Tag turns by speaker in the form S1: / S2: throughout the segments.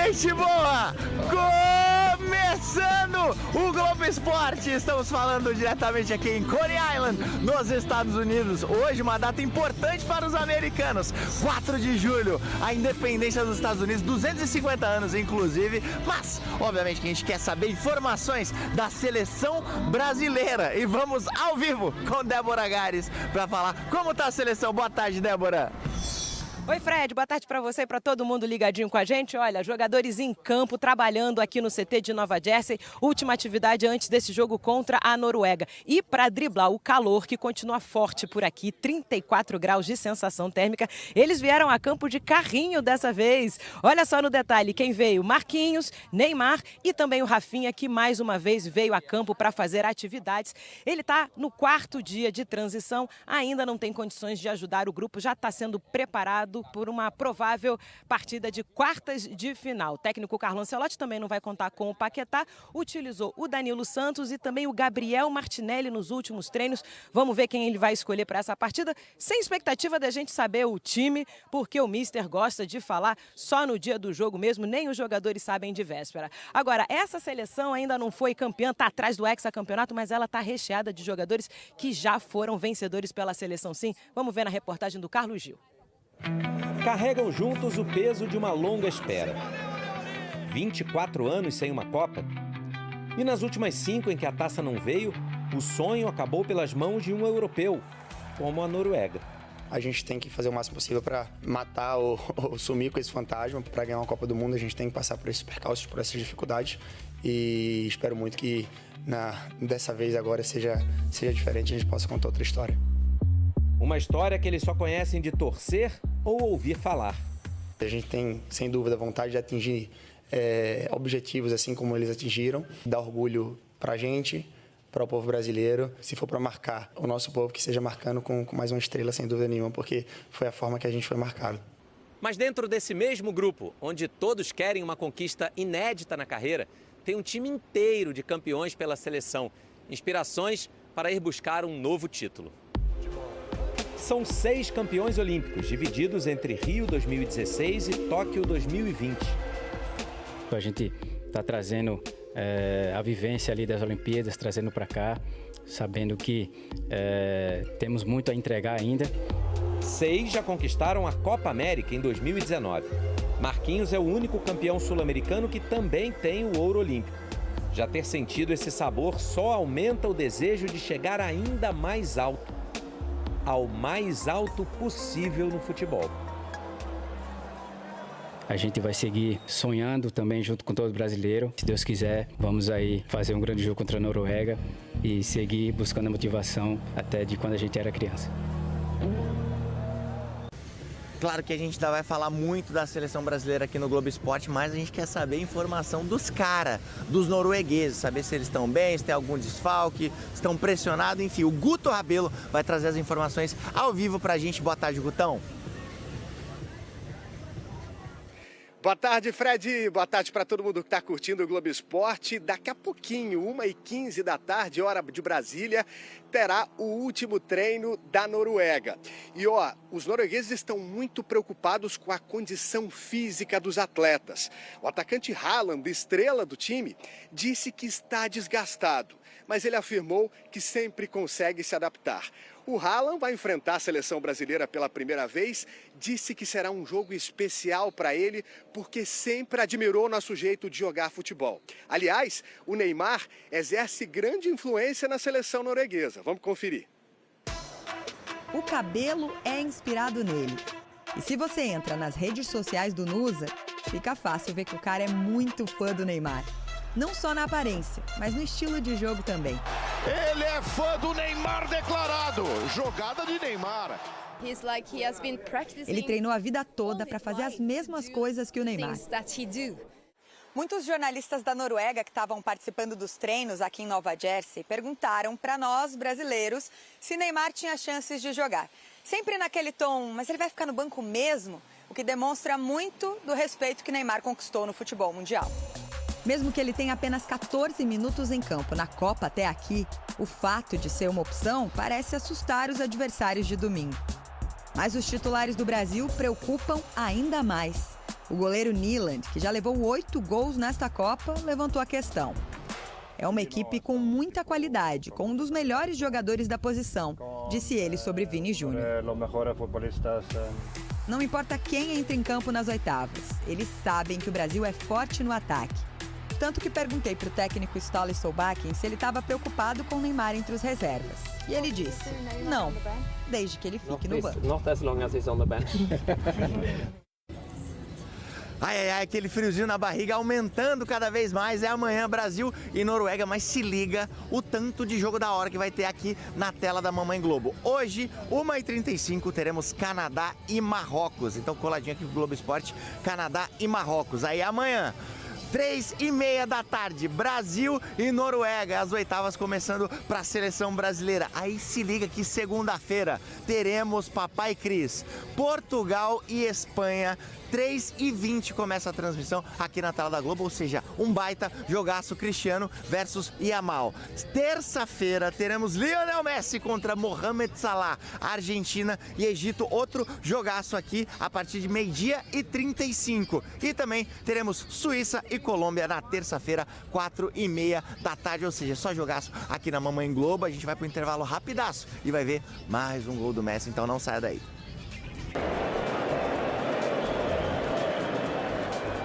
S1: Gente boa! Começando o Globo Esporte! Estamos falando diretamente aqui em Coney Island, nos Estados Unidos. Hoje uma data importante para os americanos, 4 de julho, a independência dos Estados Unidos, 250 anos inclusive. Mas, obviamente, que a gente quer saber informações da seleção brasileira. E vamos ao vivo com Débora Gares para falar como está a seleção. Boa tarde, Débora!
S2: Oi, Fred, boa tarde para você e para todo mundo ligadinho com a gente. Olha, jogadores em campo, trabalhando aqui no CT de Nova Jersey. Última atividade antes desse jogo contra a Noruega. E para driblar o calor, que continua forte por aqui, 34 graus de sensação térmica, eles vieram a campo de carrinho dessa vez. Olha só no detalhe, quem veio? Marquinhos, Neymar e também o Rafinha, que mais uma vez veio a campo para fazer atividades. Ele está no 4º dia de transição, ainda não tem condições de ajudar o grupo, já está sendo preparado por uma provável partida de quartas de final. O técnico Carlo Ancelotti também não vai contar com o Paquetá, utilizou o Danilo Santos e também o Gabriel Martinelli nos últimos treinos. Vamos ver quem ele vai escolher para essa partida, sem expectativa da gente saber o time, porque o Mister gosta de falar só no dia do jogo mesmo, nem os jogadores sabem de véspera. Agora, essa seleção ainda não foi campeã, está atrás do hexacampeonato, mas ela está recheada de jogadores que já foram vencedores pela seleção, sim. Vamos ver na reportagem do Carlos Gil.
S3: Carregam juntos o peso de uma longa espera. 24 anos sem uma Copa. E nas últimas 5 em que a taça não veio, o sonho acabou pelas mãos de um europeu, como a Noruega.
S4: A gente tem que fazer o máximo possível para matar ou sumir com esse fantasma. Para ganhar uma Copa do Mundo, a gente tem que passar por esses percalços, por essas dificuldades. E espero muito que dessa vez agora seja diferente e a gente possa contar outra história.
S3: Uma história que eles só conhecem de torcer ou ouvir falar.
S4: A gente tem, sem dúvida, vontade de atingir objetivos assim como eles atingiram. Dá orgulho para a gente, para o povo brasileiro. Se for para marcar o nosso povo, que seja marcando com mais uma estrela, sem dúvida nenhuma, porque foi a forma que a gente foi marcado.
S3: Mas dentro desse mesmo grupo, onde todos querem uma conquista inédita na carreira, tem um time inteiro de campeões pela seleção. Inspirações para ir buscar um novo título. São 6 campeões olímpicos, divididos entre Rio 2016 e Tóquio 2020.
S5: A gente está trazendo a vivência ali das Olimpíadas, trazendo para cá, sabendo que temos muito a entregar ainda.
S3: 6 já conquistaram a Copa América em 2019. Marquinhos é o único campeão sul-americano que também tem o ouro olímpico. Já ter sentido esse sabor só aumenta o desejo de chegar ainda mais alto. Ao mais alto possível no futebol.
S5: A gente vai seguir sonhando também junto com todo brasileiro. Se Deus quiser, vamos aí fazer um grande jogo contra a Noruega e seguir buscando a motivação até de quando a gente era criança.
S1: Claro que a gente ainda vai falar muito da seleção brasileira aqui no Globo Esporte, mas a gente quer saber a informação dos caras, dos noruegueses, saber se eles estão bem, se tem algum desfalque, se estão pressionados, enfim. O Guto Rabelo vai trazer as informações ao vivo pra gente. Boa tarde, Gutão.
S6: Boa tarde, Fred. Boa tarde para todo mundo que está curtindo o Globo Esporte. Daqui a pouquinho, 1h15 da tarde, hora de Brasília, terá o último treino da Noruega. E os noruegueses estão muito preocupados com a condição física dos atletas. O atacante Haaland, estrela do time, disse que está desgastado, mas ele afirmou que sempre consegue se adaptar. O Haaland vai enfrentar a seleção brasileira pela primeira vez, disse que será um jogo especial para ele, porque sempre admirou nosso jeito de jogar futebol. Aliás, o Neymar exerce grande influência na seleção norueguesa. Vamos conferir.
S7: O cabelo é inspirado nele. E se você entra nas redes sociais do Nusa, fica fácil ver que o cara é muito fã do Neymar. Não só na aparência, mas no estilo de jogo também.
S8: Ele é fã do Neymar declarado. Jogada de Neymar.
S7: Ele treinou a vida toda para fazer as mesmas coisas que o Neymar.
S9: Muitos jornalistas da Noruega que estavam participando dos treinos aqui em Nova Jersey perguntaram para nós, brasileiros, se Neymar tinha chances de jogar. Sempre naquele tom, mas ele vai ficar no banco mesmo? O que demonstra muito do respeito que Neymar conquistou no futebol mundial.
S7: Mesmo que ele tenha apenas 14 minutos em campo na Copa até aqui, o fato de ser uma opção parece assustar os adversários de domingo. Mas os titulares do Brasil preocupam ainda mais. O goleiro Nyland, que já levou 8 gols nesta Copa, levantou a questão. É uma equipe com muita qualidade, com um dos melhores jogadores da posição, disse ele sobre Vini Júnior. Não importa quem entra em campo nas oitavas, eles sabem que o Brasil é forte no ataque. Tanto que perguntei para o técnico Ståle Solbakken se ele estava preocupado com o Neymar entre os reservas. E ele disse, não, desde que ele fique no banco.
S1: Ai, aquele friozinho na barriga aumentando cada vez mais. É amanhã Brasil e Noruega, mas se liga o tanto de jogo da hora que vai ter aqui na tela da Mamãe Globo. Hoje, 1h35, teremos Canadá e Marrocos. Então coladinho aqui com o Globo Esporte, Canadá e Marrocos. Aí amanhã, 3h30 da tarde, Brasil e Noruega, as oitavas começando para a seleção brasileira. Aí se liga que segunda-feira teremos Papai Cris, Portugal e Espanha. 3h20 começa a transmissão aqui na tela da Globo, ou seja, um baita jogaço Cristiano versus Yamal. Terça-feira teremos Lionel Messi contra Mohamed Salah, Argentina e Egito, outro jogaço aqui a partir de 12h35. E também teremos Suíça e Colômbia na terça-feira, 4h30 da tarde, ou seja, só jogaço aqui na Mamãe Globo. A gente vai pro intervalo rapidaço e vai ver mais um gol do Messi, então não saia daí.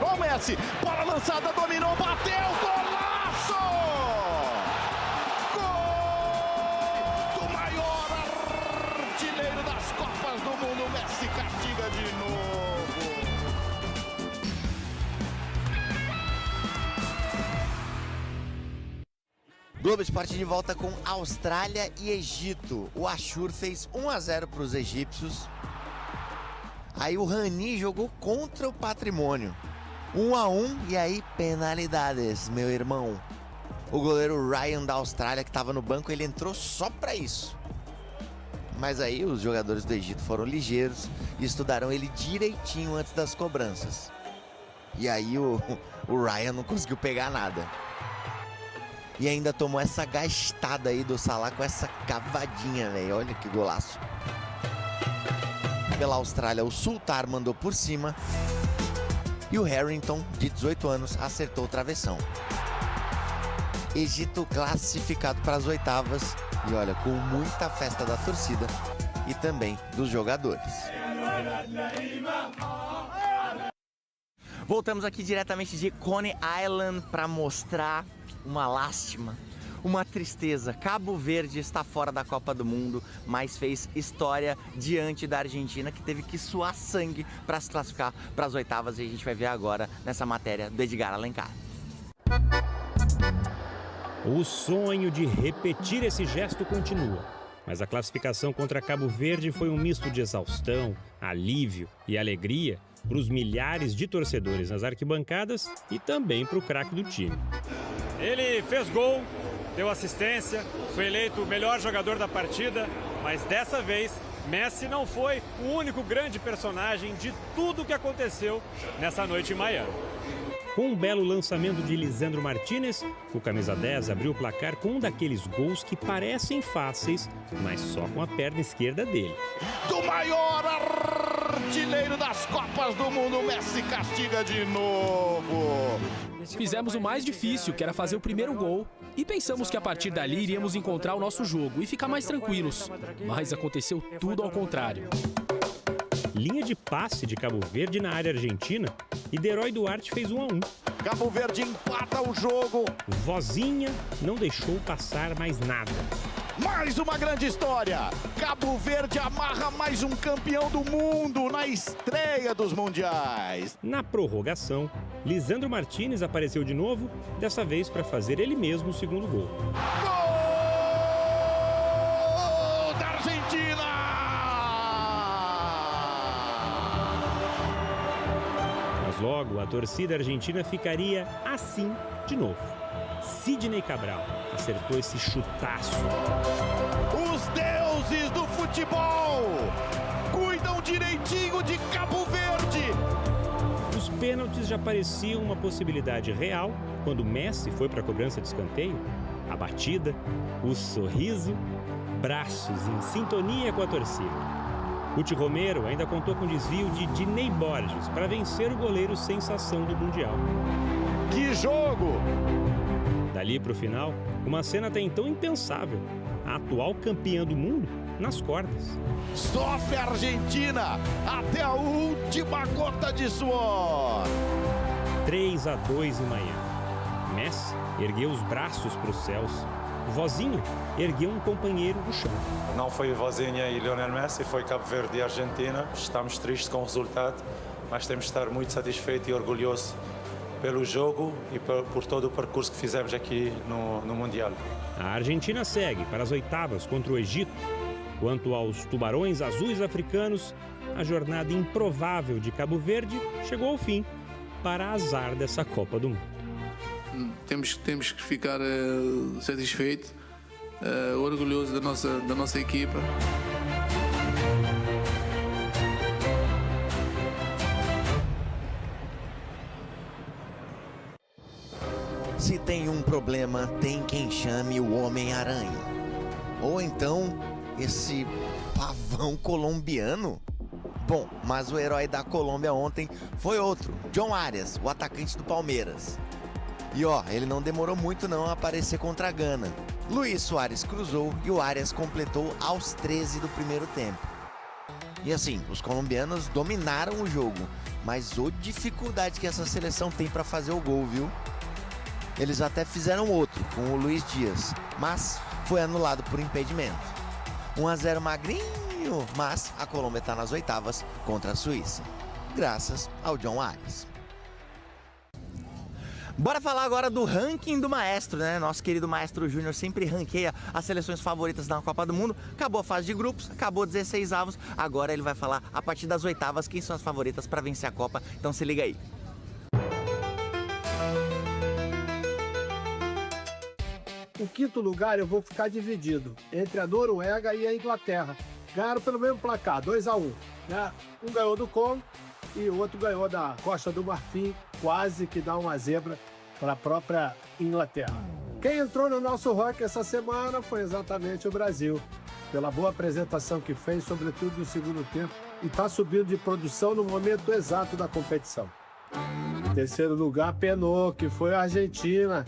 S8: O Messi, bola lançada, dominou, bateu, golaço! Gol do maior artilheiro das Copas do Mundo, Messi castiga de novo.
S1: Globo Esporte de volta com Austrália e Egito. O Ashur fez 1-0 para os egípcios. Aí o Rani jogou contra o Patrimônio. 1-1 e aí penalidades, meu irmão. O goleiro Ryan da Austrália, que estava no banco, ele entrou só para isso. Mas aí os jogadores do Egito foram ligeiros e estudaram ele direitinho antes das cobranças. E aí o Ryan não conseguiu pegar nada. E ainda tomou essa gastada aí do Salah com essa cavadinha, velho. Olha que golaço. Pela Austrália, o Sultar mandou por cima. E o Harrington, de 18 anos, acertou o travessão. Egito classificado para as oitavas. E olha, com muita festa da torcida e também dos jogadores. Voltamos aqui diretamente de Coney Island para mostrar uma lástima, uma tristeza. Cabo Verde está fora da Copa do Mundo, mas fez história diante da Argentina, que teve que suar sangue para se classificar para as oitavas. E a gente vai ver agora nessa matéria do Edgar Alencar.
S10: O sonho de repetir esse gesto continua, mas a classificação contra Cabo Verde foi um misto de exaustão, alívio e alegria para os milhares de torcedores nas arquibancadas e também para o craque do time.
S11: Ele fez gol, deu assistência, foi eleito o melhor jogador da partida, mas dessa vez Messi não foi o único grande personagem de tudo o que aconteceu nessa noite em Miami.
S10: Com um belo lançamento de Lisandro Martínez, o camisa 10 abriu o placar com um daqueles gols que parecem fáceis, mas só com a perna esquerda dele.
S8: Do maior artilheiro das Copas do Mundo, Messi castiga de novo.
S12: Fizemos o mais difícil, que era fazer o primeiro gol, e pensamos que a partir dali iríamos encontrar o nosso jogo e ficar mais tranquilos. Mas aconteceu tudo ao contrário.
S10: Linha de passe de Cabo Verde na área argentina e Deroy Duarte fez 1-1.
S8: Cabo Verde empata o jogo.
S10: Vozinha não deixou passar mais nada.
S8: Mais uma grande história. Cabo Verde amarra mais um campeão do mundo na estreia dos mundiais.
S10: Na prorrogação, Lisandro Martínez apareceu de novo, dessa vez para fazer ele mesmo o segundo gol.
S8: Gol da Argentina!
S10: Mas logo a torcida argentina ficaria assim de novo. Sidney Cabral acertou esse chutaço.
S8: Os deuses do futebol cuidam direitinho de Cabo Verde.
S10: Os pênaltis já pareciam uma possibilidade real quando Messi foi para a cobrança de escanteio. A batida, o sorriso, braços em sintonia com a torcida. Cuti Romero ainda contou com o desvio de Diney Borges para vencer o goleiro sensação do Mundial.
S8: Que jogo!
S10: Dali para o final, uma cena até então impensável. A atual campeã do mundo nas cordas.
S8: Sofre a Argentina até a última gota de suor.
S10: 3-2 em Miami. Messi ergueu os braços para os céus. Vozinha ergueu um companheiro do chão.
S13: Não foi Vozinha e Lionel Messi, foi Cabo Verde e Argentina. Estamos tristes com o resultado, mas temos de estar muito satisfeitos e orgulhosos pelo jogo e por todo o percurso que fizemos aqui no Mundial.
S10: A Argentina segue para as oitavas contra o Egito. Quanto aos tubarões azuis africanos, a jornada improvável de Cabo Verde chegou ao fim, para azar dessa Copa do Mundo.
S14: Temos que ficar satisfeitos, orgulhosos da nossa equipa.
S1: Se tem um problema, tem quem chame o Homem-Aranha. Ou então, esse pavão colombiano. Bom, mas o herói da Colômbia ontem foi outro, John Arias, o atacante do Palmeiras. E ó, ele não demorou muito não a aparecer contra a Gana. Luis Suárez cruzou e o Arias completou aos 13 do primeiro tempo. E assim, os colombianos dominaram o jogo, mas ô dificuldade que essa seleção tem para fazer o gol, viu? Eles até fizeram outro com o Luiz Dias, mas foi anulado por impedimento. 1-0 magrinho, mas a Colômbia está nas oitavas contra a Suíça, graças ao John Arias. Bora falar agora do ranking do Maestro, né? Nosso querido Maestro Júnior sempre ranqueia as seleções favoritas na Copa do Mundo. Acabou a fase de grupos, acabou 16avos, agora ele vai falar a partir das oitavas quem são as favoritas para vencer a Copa, então se liga aí.
S15: O quinto lugar eu vou ficar dividido entre a Noruega e a Inglaterra. Ganharam pelo mesmo placar, 2-1. Né? Um ganhou do Congo e o outro ganhou da Costa do Marfim, quase que dá uma zebra para a própria Inglaterra. Quem entrou no nosso ranking essa semana foi exatamente o Brasil, pela boa apresentação que fez, sobretudo no segundo tempo, e está subindo de produção no momento exato da competição. Em terceiro lugar, penou, que foi a Argentina.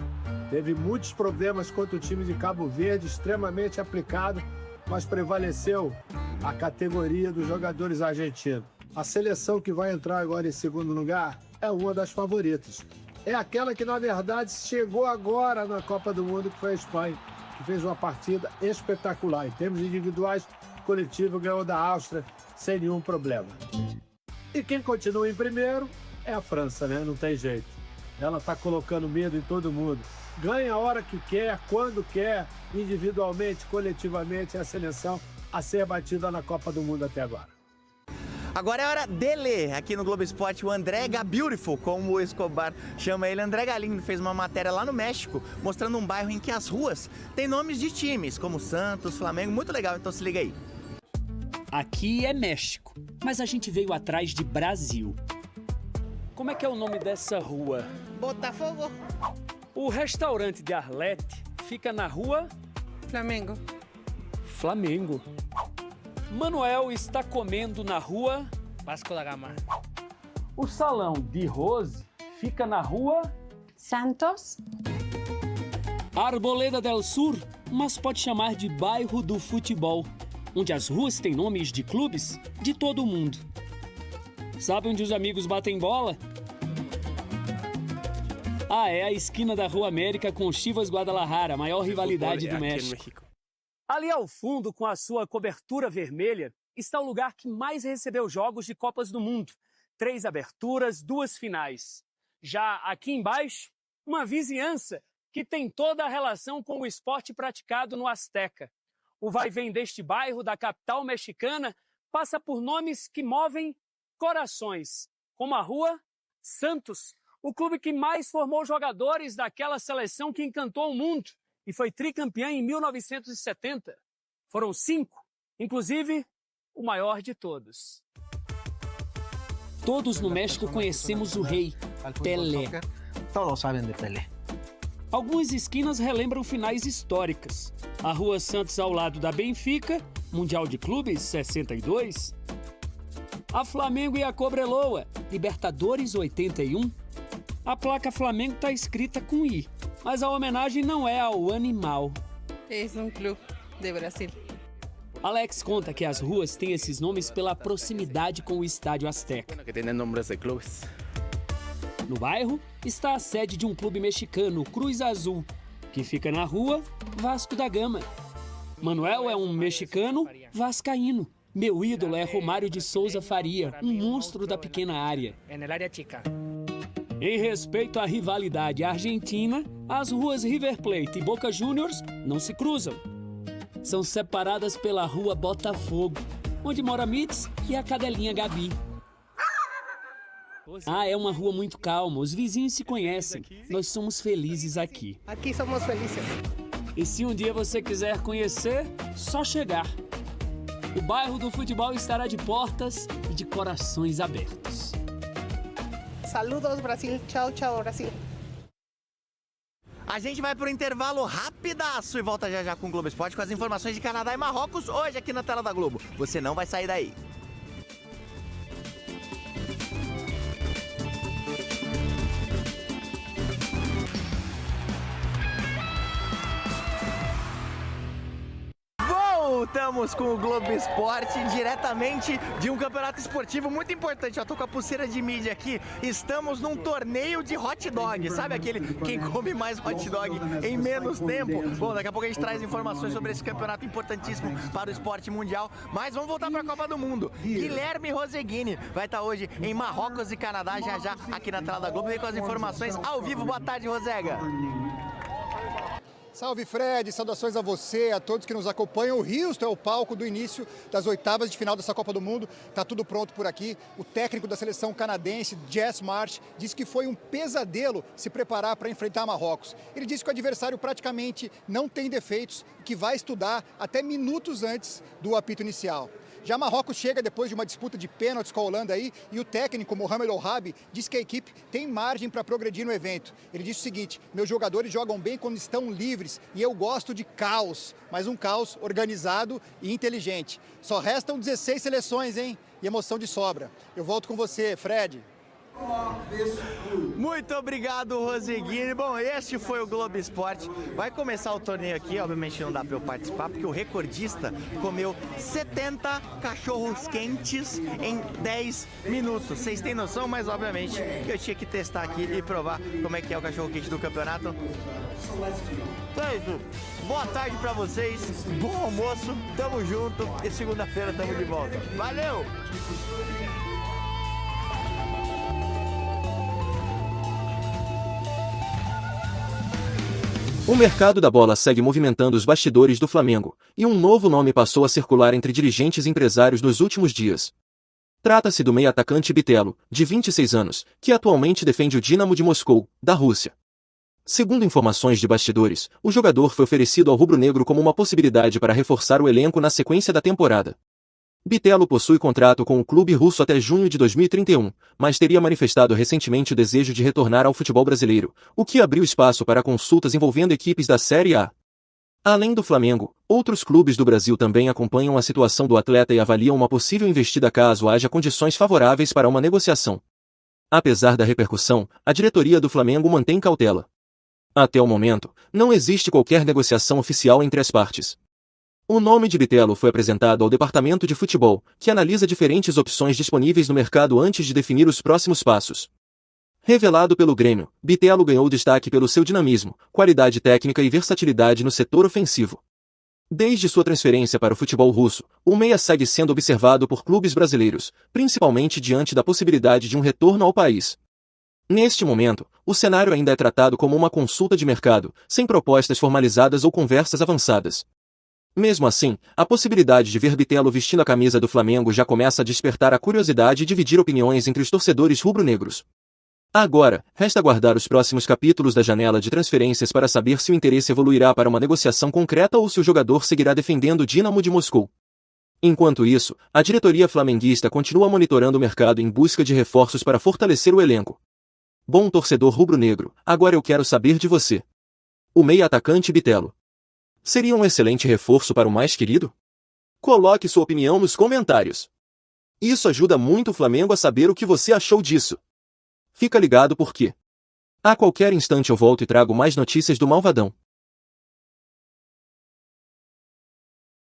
S15: Teve muitos problemas contra o time de Cabo Verde, extremamente aplicado, mas prevaleceu a categoria dos jogadores argentinos. A seleção que vai entrar agora em segundo lugar é uma das favoritas. É aquela que, na verdade, chegou agora na Copa do Mundo, que foi a Espanha, que fez uma partida espetacular. Em termos individuais, coletivo ganhou da Áustria sem nenhum problema. E quem continua em primeiro é a França, né? Não tem jeito. Ela está colocando medo em todo mundo. Ganha a hora que quer, quando quer, individualmente, coletivamente, é a seleção a ser batida na Copa do Mundo até agora.
S1: Agora é hora dele, aqui no Globo Esporte, o André Gabeautiful, como o Escobar chama ele. André Galindo fez uma matéria lá no México, mostrando um bairro em que as ruas têm nomes de times, como Santos, Flamengo, muito legal, então se liga aí.
S16: Aqui é México, mas a gente veio atrás de Brasil. Como é que é o nome dessa rua?
S17: Botafogo.
S16: O restaurante de Arlete fica na rua...
S17: Flamengo.
S16: Flamengo. Manuel está comendo na rua...
S17: Vasco da Gama.
S16: O salão de Rose fica na rua...
S17: Santos.
S16: Arboleda del Sur, mas pode chamar de bairro do futebol, onde as ruas têm nomes de clubes de todo o mundo. Sabe onde os amigos batem bola? Ah, é a esquina da Rua América com Chivas Guadalajara, a maior rivalidade do México. Ali ao fundo, com a sua cobertura vermelha, está o lugar que mais recebeu jogos de Copas do Mundo. 3 aberturas, 2 finais. Já aqui embaixo, uma vizinhança que tem toda a relação com o esporte praticado no Azteca. O vai-vem deste bairro da capital mexicana passa por nomes que movem corações, como a Rua Santos, o clube que mais formou jogadores daquela seleção que encantou o mundo e foi tricampeã em 1970. Foram 5, inclusive o maior de todos. Todos no México conhecemos o rei, Pelé.
S17: Todos sabem de Pelé.
S16: Algumas esquinas relembram finais históricas. A Rua Santos ao lado da Benfica, Mundial de Clubes 62. A Flamengo e a Cobreloa, Libertadores 81. A placa Flamengo está escrita com I, mas a homenagem não é ao animal.
S17: É clube de Brasil.
S16: Alex conta que as ruas têm esses nomes pela proximidade com o Estádio Azteca. No bairro está a sede de um clube mexicano, Cruz Azul, que fica na rua Vasco da Gama. Manuel é um mexicano vascaíno. Meu ídolo é Romário de Souza Faria, um monstro da pequena área. Em respeito à rivalidade argentina, as ruas River Plate e Boca Juniors não se cruzam. São separadas pela rua Botafogo, onde mora Mitz e a cadelinha Gabi. É uma rua muito calma, os vizinhos se conhecem. Nós somos felizes aqui.
S17: Aqui somos felizes.
S16: E se um dia você quiser conhecer, só chegar. O bairro do futebol estará de portas e de corações abertos.
S17: Saludos, Brasil. Tchau, tchau, Brasil.
S1: A gente vai pro intervalo rapidaço e volta já já com o Globo Esporte com as informações de Canadá e Marrocos hoje aqui na tela da Globo. Você não vai sair daí. Voltamos com o Globo Esporte diretamente de um campeonato esportivo muito importante. Eu tô com a pulseira de mídia aqui. Estamos num torneio de hot dog. Sabe aquele quem come mais hot dog em menos tempo? Bom, daqui a pouco a gente traz informações sobre esse campeonato importantíssimo para o esporte mundial. Mas vamos voltar para a Copa do Mundo. Guilherme Roseguini vai estar hoje em Marrocos e Canadá já já aqui na tela da Globo. Vem com as informações ao vivo. Boa tarde, Rosega.
S18: Salve Fred, saudações a você, a todos que nos acompanham. O Houston é o palco do início das oitavas de final dessa Copa do Mundo. Tá tudo pronto por aqui. O técnico da seleção canadense, Jess Marsh, disse que foi um pesadelo se preparar para enfrentar Marrocos. Ele disse que o adversário praticamente não tem defeitos e que vai estudar até minutos antes do apito inicial. Já Marrocos chega depois de uma disputa de pênaltis com a Holanda aí, e o técnico Mohamed El-Rabi diz que a equipe tem margem para progredir no evento. Ele disse o seguinte: meus jogadores jogam bem quando estão livres e eu gosto de caos, mas um caos organizado e inteligente. Só restam 16 seleções, hein? E emoção de sobra. Eu volto com você, Fred.
S1: Muito obrigado, Roseguini. Bom, este foi o Globo Esporte. Vai começar o torneio aqui, obviamente não dá para eu participar, porque o recordista comeu 70 cachorros quentes em 10 minutos. Vocês têm noção, mas obviamente eu tinha que testar aqui e provar como é que é o cachorro quente do campeonato. Então é isso. Boa tarde para vocês, bom almoço, tamo junto e segunda-feira tamo de volta. Valeu!
S19: O mercado da bola segue movimentando os bastidores do Flamengo, e um novo nome passou a circular entre dirigentes e empresários nos últimos dias. Trata-se do meia-atacante Bitelo, de 26 anos, que atualmente defende o Dinamo de Moscou, da Rússia. Segundo informações de bastidores, o jogador foi oferecido ao rubro-negro como uma possibilidade para reforçar o elenco na sequência da temporada. Bitelo possui contrato com o clube russo até junho de 2031, mas teria manifestado recentemente o desejo de retornar ao futebol brasileiro, o que abriu espaço para consultas envolvendo equipes da Série A. Além do Flamengo, outros clubes do Brasil também acompanham a situação do atleta e avaliam uma possível investida caso haja condições favoráveis para uma negociação. Apesar da repercussão, a diretoria do Flamengo mantém cautela. Até o momento, não existe qualquer negociação oficial entre as partes. O nome de Bitelo foi apresentado ao departamento de futebol, que analisa diferentes opções disponíveis no mercado antes de definir os próximos passos. Revelado pelo Grêmio, Bitelo ganhou destaque pelo seu dinamismo, qualidade técnica e versatilidade no setor ofensivo. Desde sua transferência para o futebol russo, o meia segue sendo observado por clubes brasileiros, principalmente diante da possibilidade de um retorno ao país. Neste momento, o cenário ainda é tratado como uma consulta de mercado, sem propostas formalizadas ou conversas avançadas. Mesmo assim, a possibilidade de ver Bitelo vestindo a camisa do Flamengo já começa a despertar a curiosidade e dividir opiniões entre os torcedores rubro-negros. Agora, resta aguardar os próximos capítulos da janela de transferências para saber se o interesse evoluirá para uma negociação concreta ou se o jogador seguirá defendendo o Dinamo de Moscou. Enquanto isso, a diretoria flamenguista continua monitorando o mercado em busca de reforços para fortalecer o elenco. Bom torcedor rubro-negro, agora eu quero saber de você. O meia-atacante Bitelo seria um excelente reforço para o mais querido? Coloque sua opinião nos comentários. Isso ajuda muito o Flamengo a saber o que você achou disso. Fica ligado porque a qualquer instante eu volto e trago mais notícias do Malvadão.